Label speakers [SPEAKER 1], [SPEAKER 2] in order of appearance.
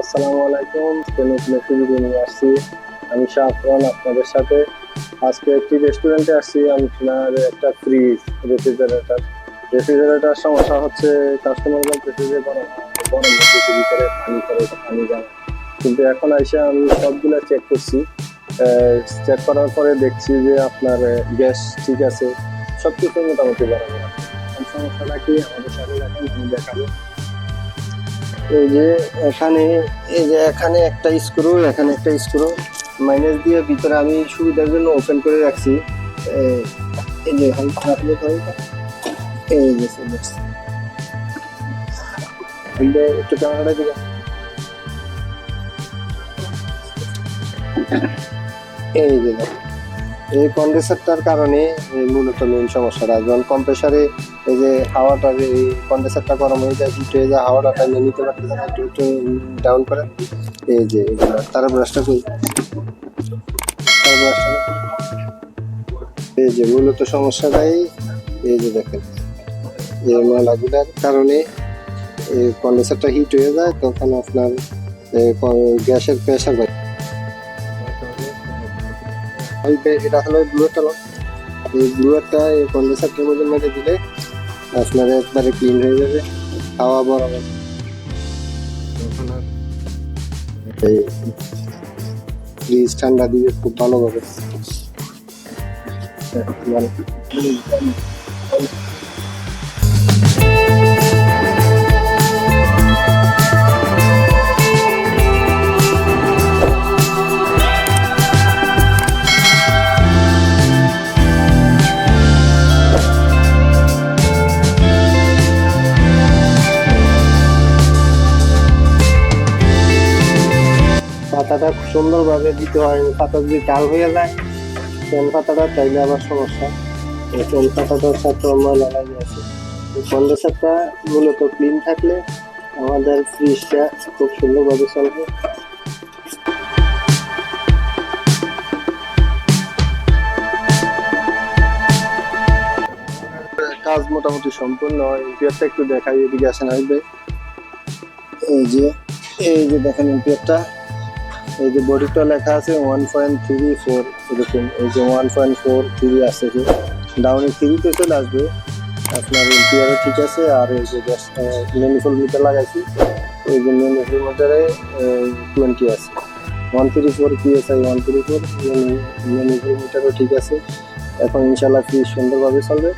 [SPEAKER 1] আসসালামু আলাইকুম। নতুন একটি ভিডিও নিয়ে আসছি। আমি শাহরান আপনাদের সাথে। আজকে একটি রেস্টুরেন্টে আসছি। আপনার একটা ফ্রিজ রেফ্রিজারেটর সমস্যা হচ্ছে। কাস্টমার বলতেছে যে গরম গরম হচ্ছে, ভিতরে পানি করে পানি যায়। কিন্তু এখন এসে আমি সবগুলা চেক করছি। চেক করার পরে দেখছি যে আপনার গ্যাস ঠিক আছে, সবকিছু মোটামুটি বরাবর আছে। সমস্যাটা কি আমাদের সাথে দেখেন, আমি দেখাবো। এই যে এখানে এই যে এখানে একটা স্ক্রু, এখানে একটা স্ক্রু মাইনাস দিয়ে ভিতরে আমি সুবিধার জন্য ওপেন করে রাখছি। এই যে হালকা এই যে একটু ক্যামেরাটা দিকে। এই যে এই কন্ডেন্সারটার কারণে মূলত মেন সমস্যাটা, যখন কম্প্রেসারে এই যে হাওয়াটা, এই কন্ডেন্সারটা গরম হয়ে যায়, হিট হয়ে যায়, হাওয়াটা টাইমে নিতে পারতেছে না। একটু একটু ডাউন করে। এই যে এগুলো তার ব্রাশটা কই, তার ব্রাশটা এই যে মূলত সমস্যাটাই। এই যে দেখেন, এই ময়লাগুলোর কারণে কন্ডেন্সারটা হিট হয়ে যায়, তখন আপনার গ্যাসের প্রেশার বাড়ে। এটা হলো ব্লুয়ারটা। এই ব্লুয়ারটা এই কন্ডেন্সারটার মধ্যে মেরে দিলে আপনার একবারে ক্লিন হয়ে যাবে, হাওয়া বরাবর। এই ফ্রিজ ঠান্ডা দিয়ে খুব ভালোভাবে। পাতাটা সুন্দরভাবে দিতে হয়। পাতা যদি কাল হয়ে যায়, পেন পাতাটা, তাইলে আবার সমস্যা। এই পেন পাতাটার সাথে ময়লা লাগে আছে। কন্ডেন্সারটা মূলত ক্লিন থাকলে আমাদের ফ্রিজটা খুব সুন্দরভাবে চলবে। কাজ মোটামুটি সম্পূর্ণ। এম্পিয়ারটা একটু দেখাই, এদিকে আসেন আসবে। এই যে দেখেন এম্পিয়ারটা, এই যে বডিটা লেখা আছে 1.34, এরকম। এই যে 1.43 আছে, যে ডাউনে 3-তে চলে আসবে। আপনার এম্পিয়ারও ঠিক আছে। আর এই যে গ্যাস ম্যানিফোল্ড মিটার লাগাইছি, এই যে ম্যানিফোল্ড মিটারে 20 আছে। 134 PSI 134 ম্যানিফোল্ড মিটারও ঠিক আছে। এখন ইনশাল্লাহ ফ্রিজ সুন্দরভাবে চলবে।